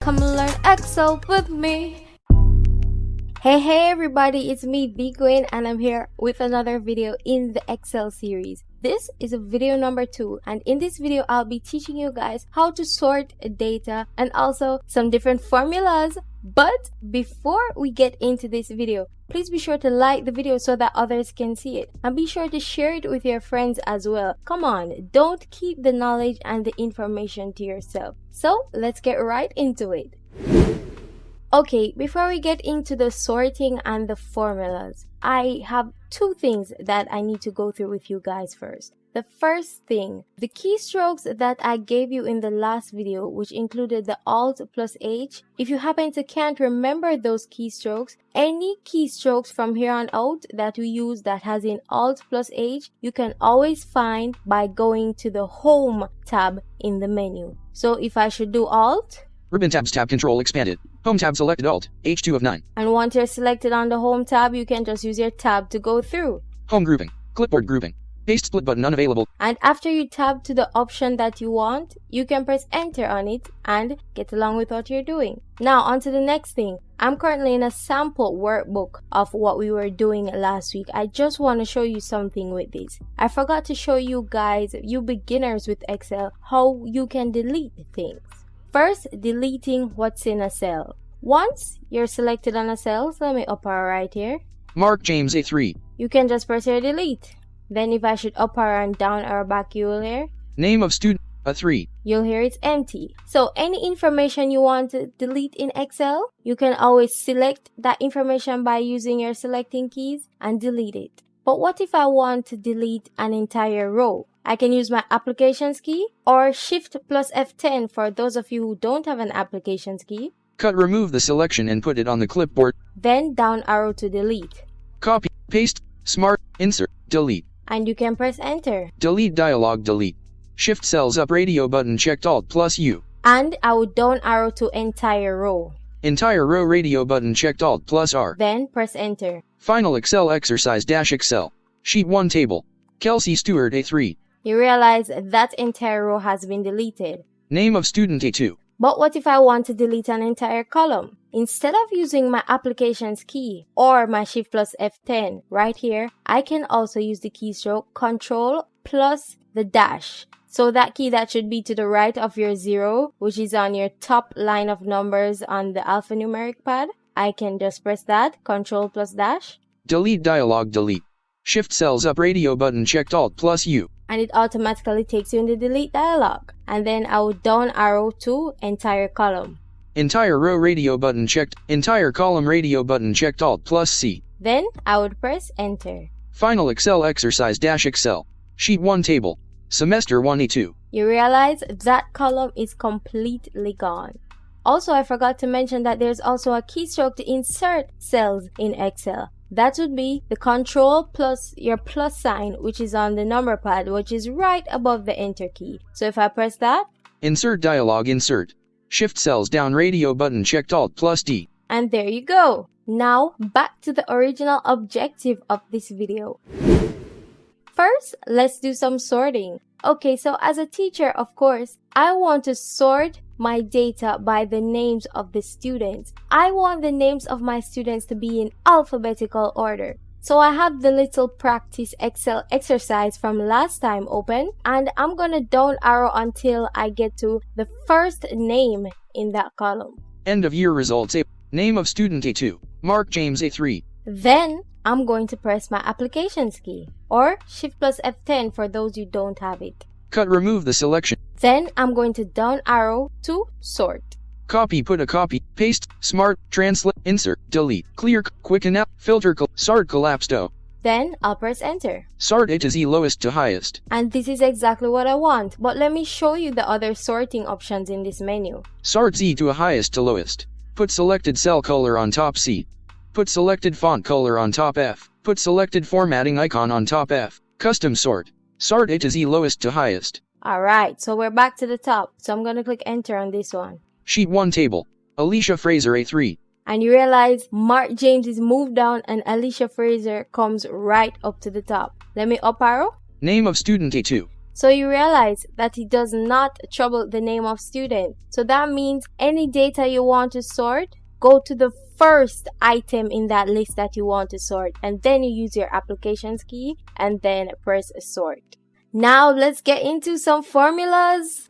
Come and learn Excel with me. Hey everybody, it's me, the Quinn, and I'm here with another video in the Excel series. This is a video number 2, and in this video I'll be teaching you guys how to sort data and also some different formulas. But before we get into this video, please be sure to like the video so that others can see it, and be sure to share it with your friends as well. Come on, don't keep the knowledge and the information to yourself. So let's get right into it. Okay, before we get into the sorting and the formulas, I have 2 things that I need to go through with you guys first. The first thing, the keystrokes that I gave you in the last video, which included the Alt plus H. If you happen to can't remember those keystrokes, any keystrokes from here on out that we use that has an Alt plus H, you can always find by going to the Home tab in the menu. So if I should do Alt, Ribbon tabs tab control expanded. Home tab selected Alt, H2 of 9. And once you're selected on the Home tab, you can just use your tab to go through. Home grouping, clipboard grouping, paste split button unavailable. And after you tab to the option that you want, you can press enter on it and get along with what you're doing. Now on to the next thing. I'm currently in a sample workbook of what we were doing last week. I just want to show you something with this. I forgot to show you guys, you beginners with Excel, how you can delete things. First, deleting what's in a cell. Once you're selected on a cell, so let me up arrow right here. Mark James A3. You can just press your delete. Then if I should up arrow and down arrow back, you will hear Name of student A3. You'll hear it's empty. So any information you want to delete in Excel, you can always select that information by using your selecting keys and delete it. But what if I want to delete an entire row? I can use my applications key or Shift plus F10 for those of you who don't have an applications key. Cut remove the selection and put it on the clipboard. Then down arrow to delete. Copy, paste, smart, insert, delete. And you can press enter. Delete dialog delete. Shift cells up radio button checked Alt plus U. And I would down arrow to entire row. Entire row radio button checked Alt plus R. Then press enter. Final Excel exercise dash Excel. Sheet 1 table. Kelsey Stewart A3. You realize that entire row has been deleted. Name of student A2. But what if I want to delete an entire column? Instead of using my applications key or my Shift plus F10 right here, I can also use the keystroke Control plus the dash. So that key that should be to the right of your 0, which is on your top line of numbers on the alphanumeric pad, I can just press that, Control plus dash. Delete dialog delete. Shift cells up radio button checked Alt plus U. And it automatically takes you in the delete dialog. And then I would down arrow to entire column. Entire row radio button checked. Entire column radio button checked Alt plus C. Then I would press enter. Final Excel exercise dash Excel. Sheet 1 table. Semester 1 A2. You realize that column is completely gone. Also, I forgot to mention that there's also a keystroke to insert cells in Excel. That would be the Control plus your plus sign, which is on the number pad, which is right above the enter key. So if I press that, insert dialog insert. Shift cells down radio button checked Alt plus D. And there you go. Now back to the original objective of this video. First, let's do some sorting. Okay, so as a teacher, of course, I want to sort my data by the names of the students. I want the names of my students to be in alphabetical order. So I have the little practice Excel exercise from last time open, and I'm gonna down arrow until I get to the first name in that column. End of year results A. Name of student A2. Mark James A3. Then I'm going to press my applications key or Shift plus F10 for those who don't have it. Cut remove the selection. Then I'm going to down arrow to sort. Copy put a copy, paste, smart, translate, insert, delete, clear, quicken out, filter, sort collapsed O. Then I'll press enter. Sort A to Z lowest to highest. And this is exactly what I want, but let me show you the other sorting options in this menu. Sort Z to a highest to lowest. Put selected cell color on top C. Put selected font color on top F. Put selected formatting icon on top F. Custom sort. Sort A to Z lowest to highest. Alright, so we're back to the top. So I'm going to click enter on this one. Sheet 1 table. Alicia Fraser A3. And you realize Mark James is moved down and Alicia Fraser comes right up to the top. Let me up arrow. Name of student A2. So you realize that it does not trouble the name of student. So that means any data you want to sort, go to the first item in that list that you want to sort, and then you use your applications key and then press sort. Now let's get into some formulas.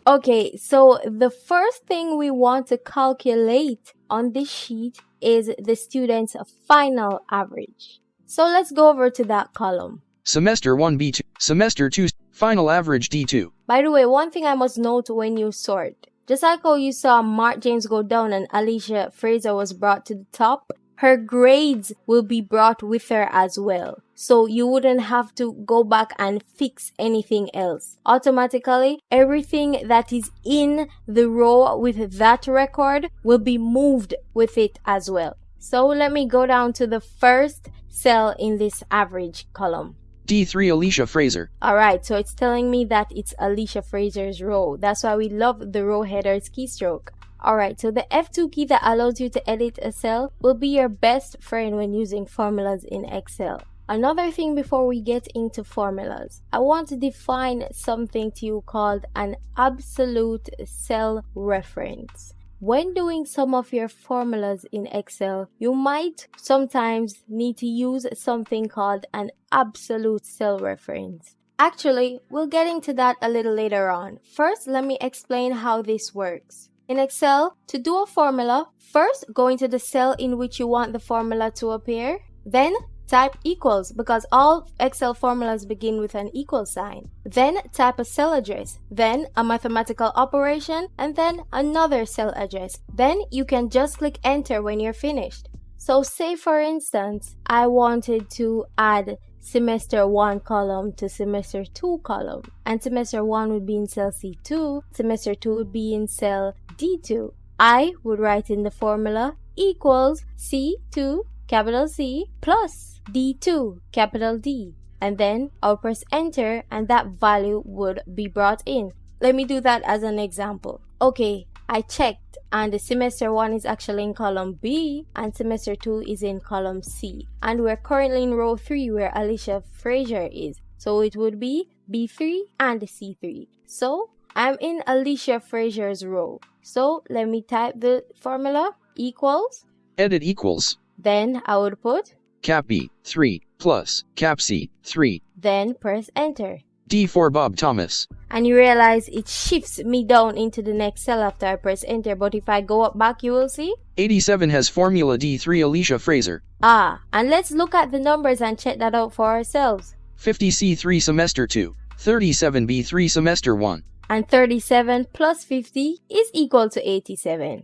Okay, so the first thing we want to calculate on this sheet is the student's final average. So let's go over to that column. Semester 1 B2, Semester 2, final average D2. By the way, one thing I must note when you sort, just like how you saw Mark James go down and Alicia Fraser was brought to the top, her grades will be brought with her as well. So you wouldn't have to go back and fix anything else. Automatically, everything that is in the row with that record will be moved with it as well. So let me go down to the first cell in this average column. D3 Alicia Fraser. Alright, so it's telling me that it's Alicia Fraser's row. That's why we love the row header's keystroke. Alright, so the F2 key that allows you to edit a cell will be your best friend when using formulas in Excel. Another thing before we get into formulas, I want to define something to you called an absolute cell reference. When doing some of your formulas in Excel, you might sometimes need to use something called an absolute cell reference. Actually, we'll get into that a little later on. First, let me explain how this works. In Excel, to do a formula, first go into the cell in which you want the formula to appear. Then type equals, because all Excel formulas begin with an equal sign. Then type a cell address, then a mathematical operation, and then another cell address. Then you can just click enter when you're finished. So say for instance, I wanted to add semester 1 column to semester 2 column, and semester 1 would be in cell C2, semester 2 would be in cell D2. I would write in the formula equals C2 capital C plus D2 capital D, and then I'll press enter and that value would be brought in. Let me do that as an example. Okay, I checked and the semester 1 is actually in column B and semester 2 is in column C, and we're currently in row 3 where Alicia Fraser is, so it would be B3 and C3. So I'm in Alicia Fraser's row, so let me type the formula equals, edit equals, then I would put cap B 3 plus cap C 3, then press enter. D4 Bob Thomas. And you realize it shifts me down into the next cell after I press enter, but if I go up back you will see 87 has formula D3 Alicia Fraser. And let's look at the numbers and check that out for ourselves. 50 C3 semester 2, 37 B3 semester 1. And 37 plus 50 is equal to 87.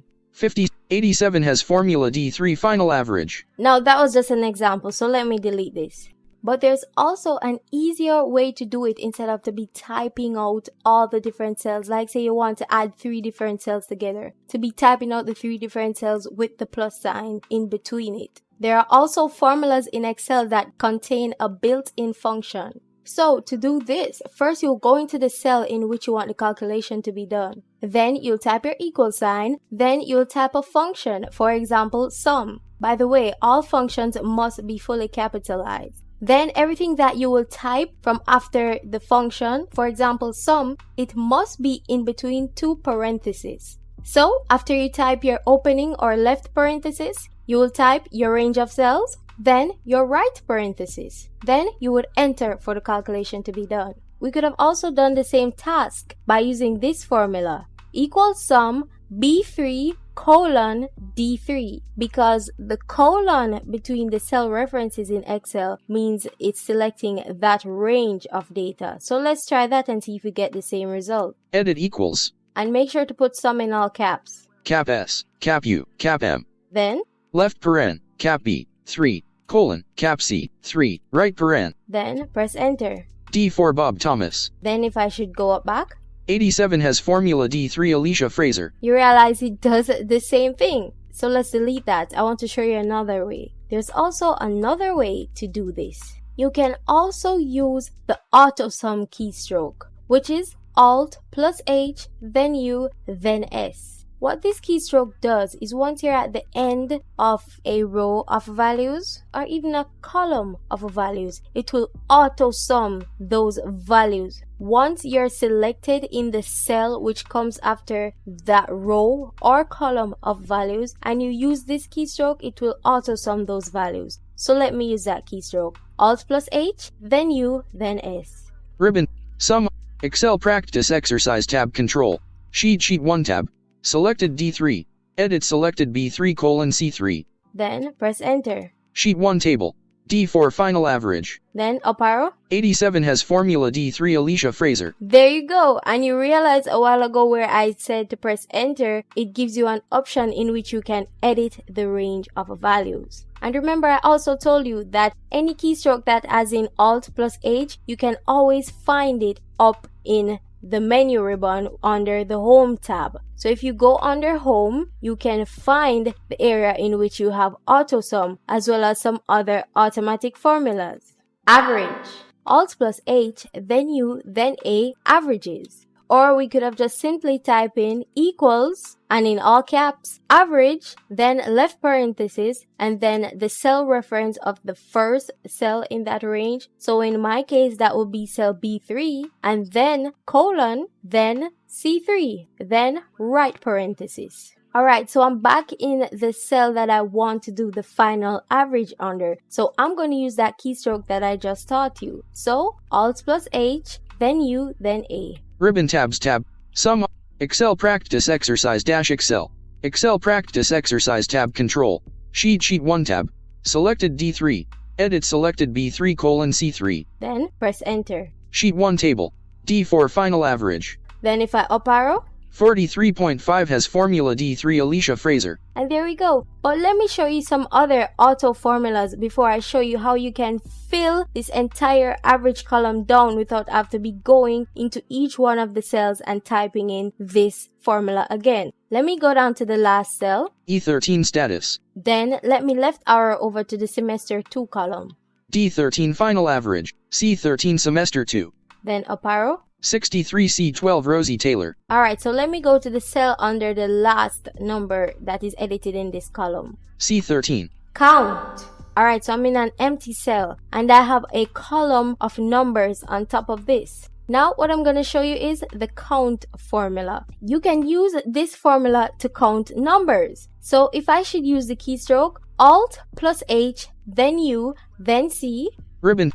87 has formula D3 final average. Now that was just an example, so let me delete this. But there's also an easier way to do it instead of to be typing out all the different cells. Like say you want to add 3 different cells together, to be typing out the 3 different cells with the plus sign in between it. There are also formulas in Excel that contain a built-in function. So to do this, first you'll go into the cell in which you want the calculation to be done. Then you'll type your equal sign, then you'll type a function, for example, sum. By the way, all functions must be fully capitalized. Then everything that you will type from after the function, for example, sum, it must be in between 2 parentheses. So after you type your opening or left parenthesis, you will type your range of cells, then your right parenthesis. Then you would enter for the calculation to be done. We could have also done the same task by using this formula. Equals sum B3 colon D3, because the colon between the cell references in Excel means it's selecting that range of data. So let's try that and see if we get the same result. Edit equals. And make sure to put sum in all caps. Cap S, cap U, cap M. Then left paren, cap B 3 colon cap C 3 right paren. Then press enter. D4 Bob Thomas. Then if I should go up back, 87 has formula D3 Alicia Fraser. You realize it does the same thing. So let's delete that. I want to show you another way. There's also another way to do this. You can also use the auto sum keystroke, which is Alt plus H, then U, then S. What this keystroke does is once you're at the end of a row of values or even a column of values, it will auto sum those values. Once you're selected in the cell which comes after that row or column of values and you use this keystroke, it will auto sum those values. So let me use that keystroke. Alt plus H, then U, then S. Ribbon. Sum. Excel Practice Exercise tab Control. Sheet 1 tab. Selected D3. Edit selected B3:C3. Then press enter. Sheet 1 table. D4 final average. Then up arrow. 87 has formula D3 Alicia Fraser. There you go. And you realize a while ago where I said to press enter, it gives you an option in which you can edit the range of values. And remember, I also told you that any keystroke that has in Alt plus H, you can always find it up in the menu ribbon under the Home tab. So if you go under Home, you can find the area in which you have auto sum as well as some other automatic formulas. Average. Alt plus H, then U, then A, averages. Or we could have just simply typed in equals and in all caps, average, then left parenthesis, and then the cell reference of the first cell in that range. So in my case, that would be cell B3, and then colon, then C3, then right parenthesis. Alright, so I'm back in the cell that I want to do the final average under. So I'm going to use that keystroke that I just taught you. So Alt plus H, then U, then A. Ribbon tabs tab. Sum. Excel Practice Exercise Excel. Excel Practice Exercise tab Control. Sheet 1 tab. Selected D3. Edit selected B3:C3. Then press enter. Sheet 1 table. D4 final average. Then if I up arrow, 43.5 has formula D3 Alicia Fraser. and there we go. But let me show you some other auto formulas before I show you how you can fill this entire average column down without having to be going into each one of the cells and typing in this formula again. Let me go down to the last cell. E13 status. Then let me left arrow over to the semester 2 column. D13 final average. C13 semester 2. Then up arrow. 63C12 Rosie Taylor. Alright, so let me go to the cell under the last number that is edited in this column. C13. Count. Alright, so I'm in an empty cell and I have a column of numbers on top of this. Now what I'm going to show you is the count formula. You can use this formula to count numbers. So if I should use the keystroke, Alt plus H, then U, then C. Ribbon.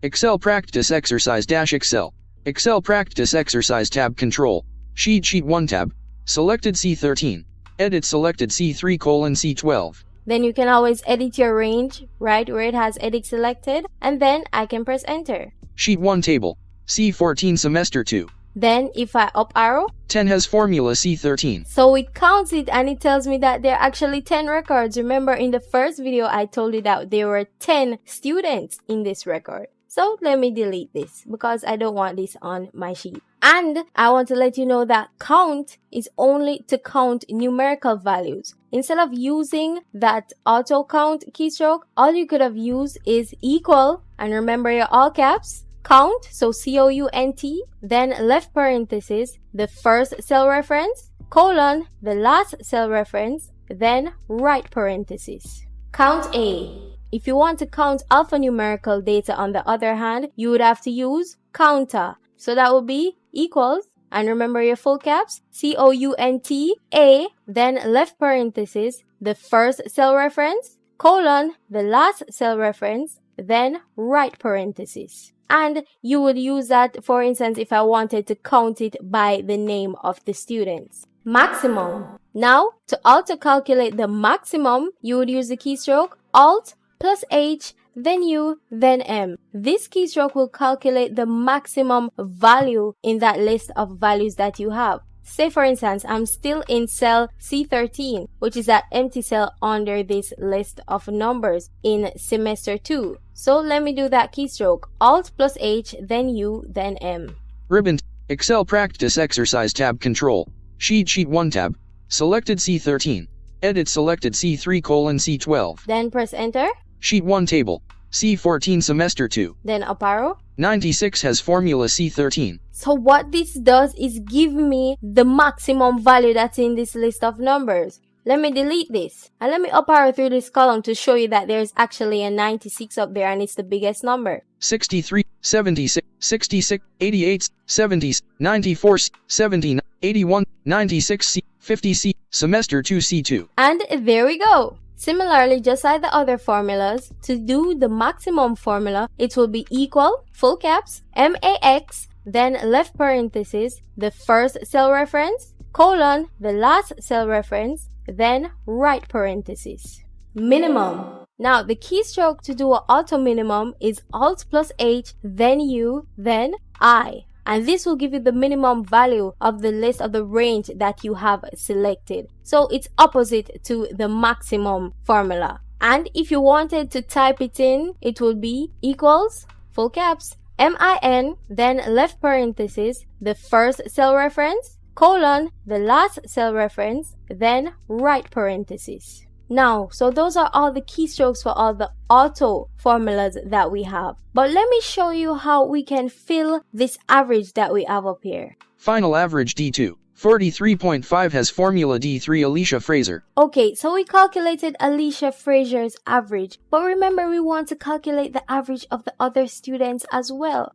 Excel Practice Exercise Excel. Excel Practice Exercise tab Control. Sheet 1 tab. Selected C13. Edit selected C3:C12. Then you can always edit your range, right where it has edit selected, and then I can press enter. Sheet 1 table. C14 semester 2. Then if I up arrow, 10 has formula C13. so it counts it and it tells me that there are actually 10 records. Remember in the first video I told you that there were 10 students in this record. So let me delete this because I don't want this on my sheet. And I want to let you know that count is only to count numerical values. Instead of using that auto count keystroke, all you could have used is equal, and remember your all caps, count, so COUNT, then left parenthesis, the first cell reference, colon, the last cell reference, then right parenthesis. Count A. If you want to count alphanumerical data on the other hand, you would have to use counter. So that would be equals, and remember your full caps, COUNT A, then left parenthesis, the first cell reference, colon, the last cell reference, then right parenthesis. And you would use that, for instance, if I wanted to count it by the name of the students. Maximum. Now, to auto calculate the maximum, you would use the keystroke Alt plus H, then U, then M. This keystroke will calculate the maximum value in that list of values that you have. Say for instance, I'm still in cell C13, which is that empty cell under this list of numbers in semester 2. So let me do that keystroke. Alt plus H, then U, then M. Ribbon. Excel Practice Exercise tab Control. Sheet 1 tab. Selected C13. Edit selected C3:C12. Then press enter. Sheet 1 table. C14 semester 2. Then up arrow. 96 has formula C13. So what this does is give me the maximum value that's in this list of numbers. Let me delete this and let me up arrow through this column to show you that there's actually a 96 up there and it's the biggest number. 63, 76, 66, 88, 70, 94, 70, 81, 96C, 50C, semester 2C2. And there we go. Similarly, just like the other formulas, to do the maximum formula, it will be equal, full caps, MAX, then left parenthesis, the first cell reference, colon, the last cell reference, then right parenthesis. Minimum. Now, the keystroke to do an auto minimum is Alt plus H, then U, then I. And this will give you the minimum value of the list of the range that you have selected. So it's opposite to the maximum formula. And if you wanted to type it in, it will be equals, full caps, MIN, then left parenthesis, the first cell reference, colon, the last cell reference, then right parenthesis. Now, so those are all the keystrokes for all the auto formulas that we have. But let me show you how we can fill this average that we have up here. Final average D2. 43.5 has formula D3 Alicia Fraser. Okay, so we calculated Alicia Fraser's average. But remember, we want to calculate the average of the other students as well.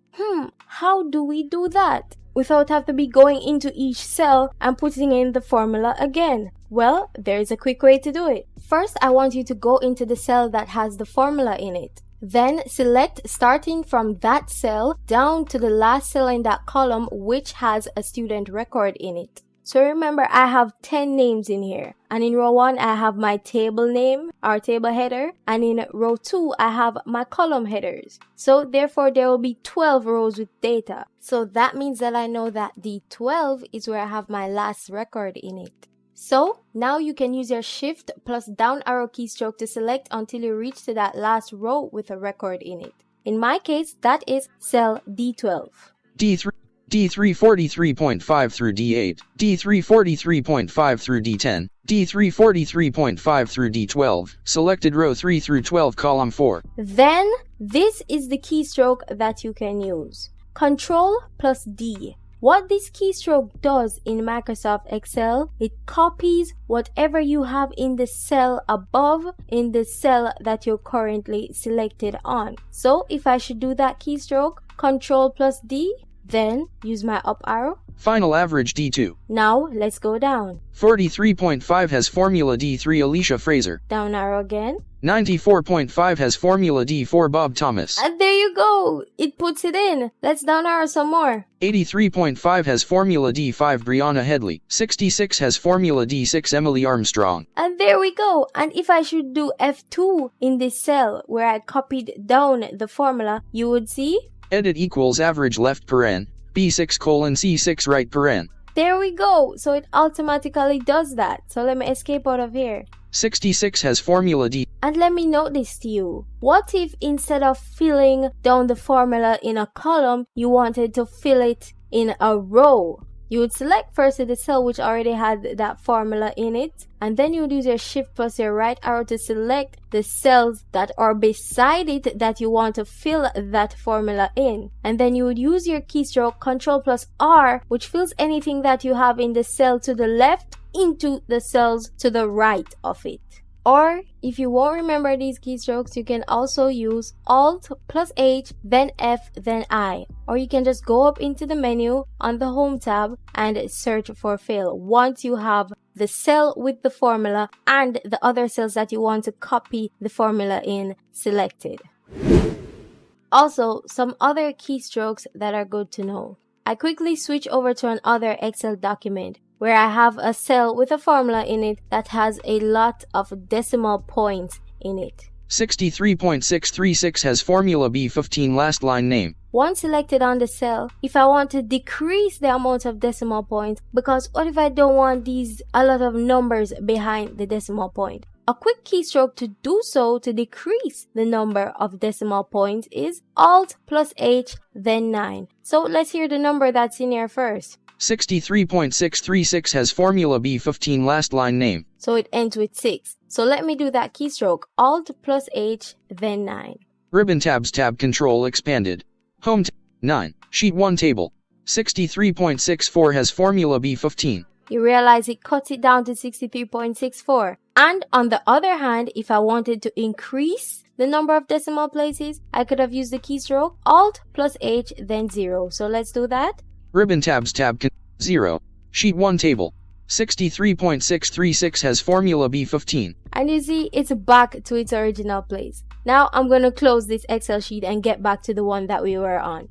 How do we do that without having to be going into each cell and putting in the formula again? Well, there is a quick way to do it. First, I want you to go into the cell that has the formula in it. Then select starting from that cell down to the last cell in that column which has a student record in it. So remember, I have 10 names in here. And in row 1, I have my table name, our table header. And in row 2, I have my column headers. So therefore, there will be 12 rows with data. So that means that I know that D12 is where I have my last record in it. So now you can use your shift plus down arrow keystroke to select until you reach to that last row with a record in it. In my case, that is cell D12. D3 43.5 through D8, D3 43.5 through D10, D3 43.5 through D12, selected row 3 through 12 column 4. Then this is the keystroke that you can use. Control plus D. What this keystroke does in Microsoft Excel, it copies whatever you have in the cell above in the cell that you're currently selected on. So if I should do that keystroke, Control plus D, then use my up arrow. Final average D2. Now let's go down. 43.5 has formula D3 Alicia Fraser. Down arrow again. 94.5 has formula D4 Bob Thomas. And there you go. It puts it in. Let's down arrow some more. 83.5 has formula D5 Brianna Headley. 66 has formula D6 Emily Armstrong. And there we go. And if I should do F2 in this cell where I copied down the formula, you would see edit equals average left paren, B6 colon C6 right paren. There we go. So it automatically does that. So let me escape out of here. 66 has formula D. And let me note this to you. What if instead of filling down the formula in a column, you wanted to fill it in a row? You would select first the cell which already had that formula in it, and then you would use your shift plus your right arrow to select the cells that are beside it that you want to fill that formula in. And then you would use your keystroke Control plus R, which fills anything that you have in the cell to the left into the cells to the right of it. Or if you won't remember these keystrokes, you can also use Alt plus H, then F, then I. Or you can just go up into the menu on the Home tab and search for fill once you have the cell with the formula and the other cells that you want to copy the formula in selected. Also, some other keystrokes that are good to know. I quickly switch over to another Excel document where I have a cell with a formula in it that has a lot of decimal points in it. 63.636 has formula B15 last line name. Once selected on the cell, if I want to decrease the amount of decimal points, because what if I don't want a lot of numbers behind the decimal point? A quick keystroke to do so to decrease the number of decimal points is Alt plus H, then 9. So let's hear the number that's in here first. 63.636 has formula B15 last line name. So it ends with 6. So let me do that keystroke. Alt plus H, then 9. Ribbon tabs tab control expanded. 9. Sheet 1 table. 63.64 has formula B15. You realize it cuts it down to 63.64. And on the other hand, if I wanted to increase the number of decimal places, I could have used the keystroke Alt plus H then 0. So let's do that. Ribbon tabs tab 0. Sheet 1 table. 63.636 has formula B15. And you see, it's back to its original place. Now I'm going to close this Excel sheet and get back to the one that we were on.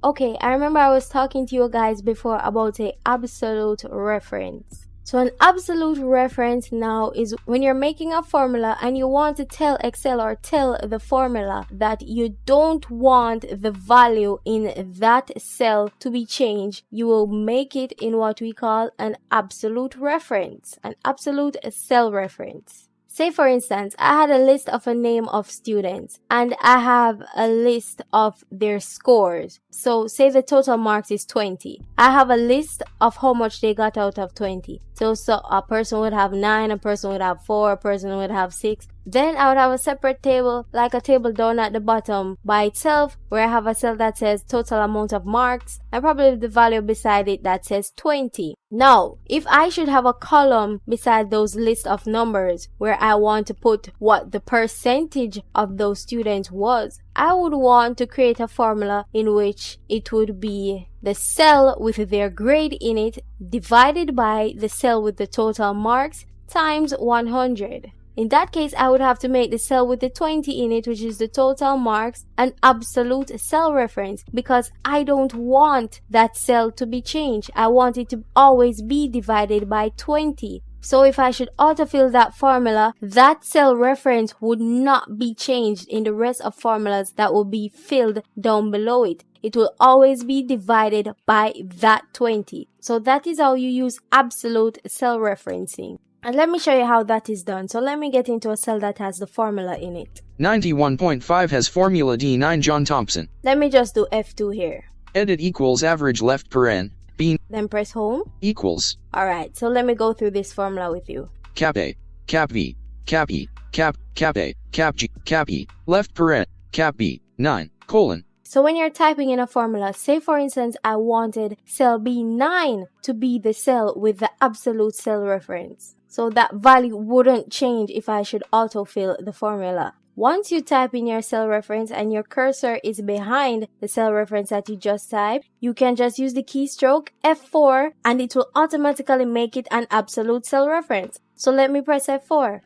Okay, I remember I was talking to you guys before about an absolute reference. So an absolute reference now is when you're making a formula and you want to tell Excel or tell the formula that you don't want the value in that cell to be changed, you will make it in what we call an absolute reference, an absolute cell reference. Say for instance, I had a list of a name of students and I have a list of their scores. So say the total marks is 20. I have a list of how much they got out of 20. So a person would have 9, a person would have 4, a person would have 6. Then I would have a separate table, like a table down at the bottom by itself, where I have a cell that says total amount of marks and probably the value beside it that says 20. Now, if I should have a column beside those list of numbers where I want to put what the percentage of those students was, I would want to create a formula in which it would be the cell with their grade in it divided by the cell with the total marks times 100. In that case, I would have to make the cell with the 20 in it, which is the total marks, an absolute cell reference because I don't want that cell to be changed. I want it to always be divided by 20. So if I should autofill that formula, that cell reference would not be changed in the rest of formulas that will be filled down below it. It will always be divided by that 20. So that is how you use absolute cell referencing. And let me show you how that is done. So let me get into a cell that has the formula in it. 91.5 has formula D9 John Thompson. Let me just do F2 here. Edit equals average left paren. B. Then press home. Equals. Alright, so let me go through this formula with you. Cap A, Cap B, Cap E, Cap A, Cap G, Cap E, left paren, Cap B, 9, colon. So when you're typing in a formula, say for instance I wanted cell B9 to be the cell with the absolute cell reference. So that value wouldn't change if I should autofill the formula. Once you type in your cell reference and your cursor is behind the cell reference that you just typed, you can just use the keystroke F4 and it will automatically make it an absolute cell reference. So let me press F4.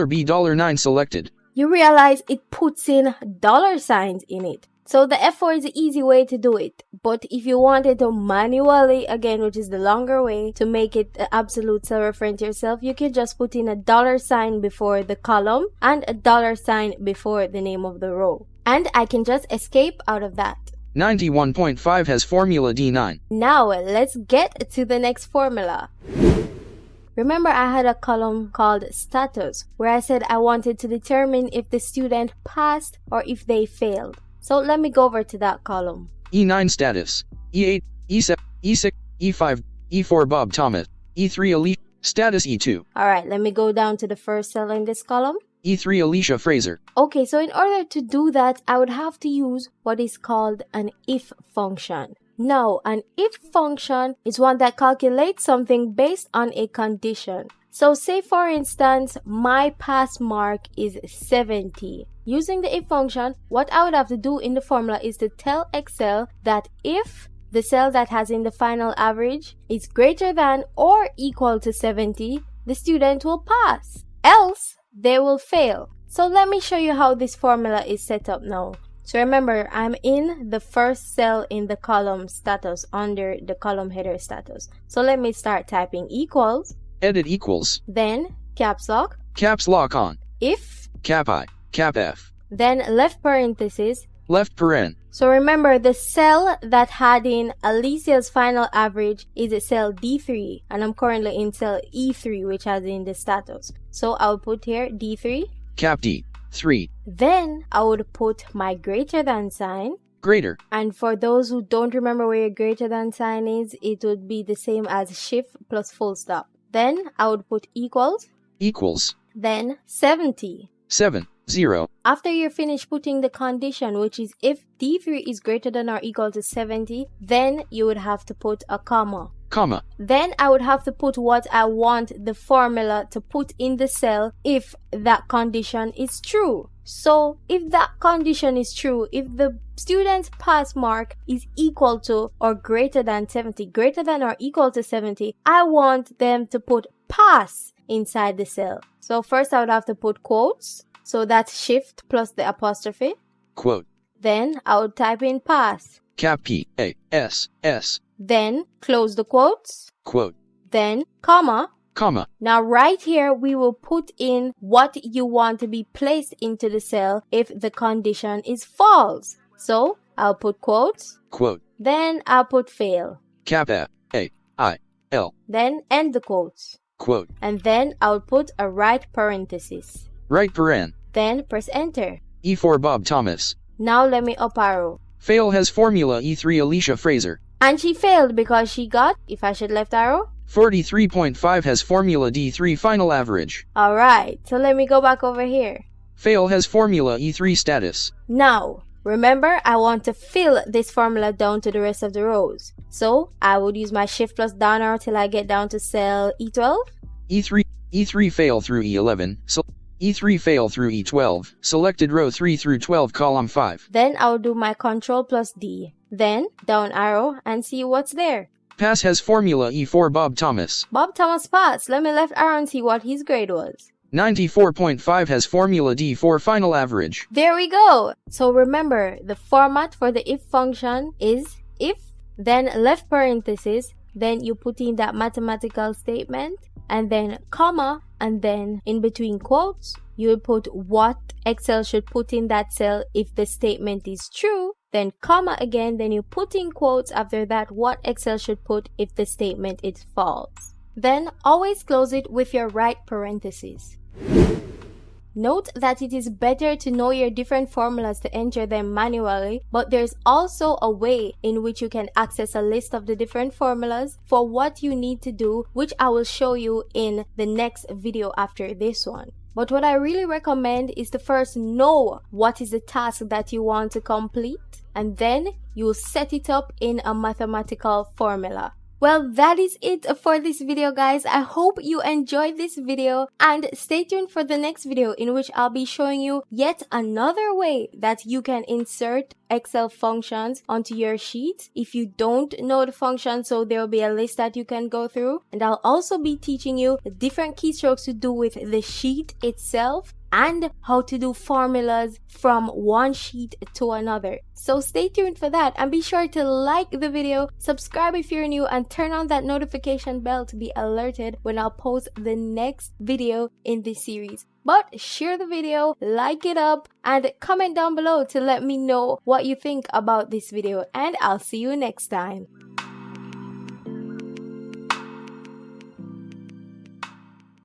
$B $9 selected. You realize it puts in dollar signs in it. So the F4 is the easy way to do it. But if you wanted to manually, again, which is the longer way, to make it an absolute cell reference yourself, you can just put in a dollar sign before the column and a dollar sign before the name of the row. And I can just escape out of that. 91.5 has formula D9. Now let's get to the next formula. Remember I had a column called status where I said I wanted to determine if the student passed or if they failed. So let me go over to that column. E9 status, E8, E7, E6, E5, E4 Bob Thomas, E3 Alicia, status E2. Alright, let me go down to the first cell in this column. E3 Alicia Fraser. Okay, so in order to do that, I would have to use what is called an if function. Now, an if function is one that calculates something based on a condition. So say for instance, my pass mark is 70. Using the if function, what I would have to do in the formula is to tell Excel that if the cell that has in the final average is greater than or equal to 70, the student will pass. Else, they will fail. So let me show you how this formula is set up now. So remember, I'm in the first cell in the column status under the column header status. So let me start typing equals. Edit equals. Then caps lock. Caps lock on. If. Cap I, Cap F. Then left parenthesis. Left paren. So remember, the cell that had in Alicia's final average is cell D3. And I'm currently in cell E3, which has in the status. So I'll put here D3. Cap D, 3. Then I would put my greater than sign. Greater. And for those who don't remember where your greater than sign is, it would be the same as shift plus full stop. Then I would put equals. Equals. Then 70. 7. 0. After you're finished putting the condition, which is if D3 is greater than or equal to 70, then you would have to put a comma. Comma. Then I would have to put what I want the formula to put in the cell if that condition is true. So if that condition is true, if the student's pass mark is equal to or greater than 70, greater than or equal to 70, I want them to put pass inside the cell. So first I would have to put quotes. So that's shift plus the apostrophe. Quote. Then I would type in pass. Cap P A S S. Then close the quotes. Quote. Then comma. Comma. Now right here we will put in what you want to be placed into the cell if the condition is false. So I'll put quotes. Quote. Then I'll put fail. Cap F A I L. Then end the quotes. Quote. And then I'll put a right parenthesis. Right paren. Then press enter. E4 Bob Thomas. Now let me up arrow. Fail has formula E3 Alicia Fraser. And she failed because she got, if I should left arrow, 43.5 has formula D3 final average. Alright, so let me go back over here. Fail has formula E3 status. Now, remember I want to fill this formula down to the rest of the rows. So I would use my shift plus down arrow till I get down to cell E12. E3 fail through E11. So E3 fail through E12. Selected row 3 through 12 column 5. Then I'll do my control plus D. Then down arrow and see what's there. Pass has formula E4 Bob Thomas. Bob Thomas passed. Let me left arrow and see what his grade was. 94.5 has formula D4 final average. There we go. So remember, the format for the if function is if, then left parenthesis, then you put in that mathematical statement, and then comma, and then in between quotes, you will put what Excel should put in that cell if the statement is true, then comma again, then you put in quotes after that what Excel should put if the statement is false. Then always close it with your right parenthesis. Note that it is better to know your different formulas to enter them manually, but there's also a way in which you can access a list of the different formulas for what you need to do, which I will show you in the next video after this one. But what I really recommend is to first know what is the task that you want to complete, and then you set it up in a mathematical formula. Well, that is it for this video, guys. I hope you enjoyed this video, and stay tuned for the next video in which I'll be showing you yet another way that you can insert Excel functions onto your sheet if you don't know the function. So there will be a list that you can go through, and I'll also be teaching you the different keystrokes to do with the sheet itself and how to do formulas from one sheet to another. So stay tuned for that, and be sure to like the video, subscribe if you're new, and turn on that notification bell to be alerted when I'll post the next video in this series. But share the video, like it up, and comment down below to let me know what you think about this video, and I'll see you next time.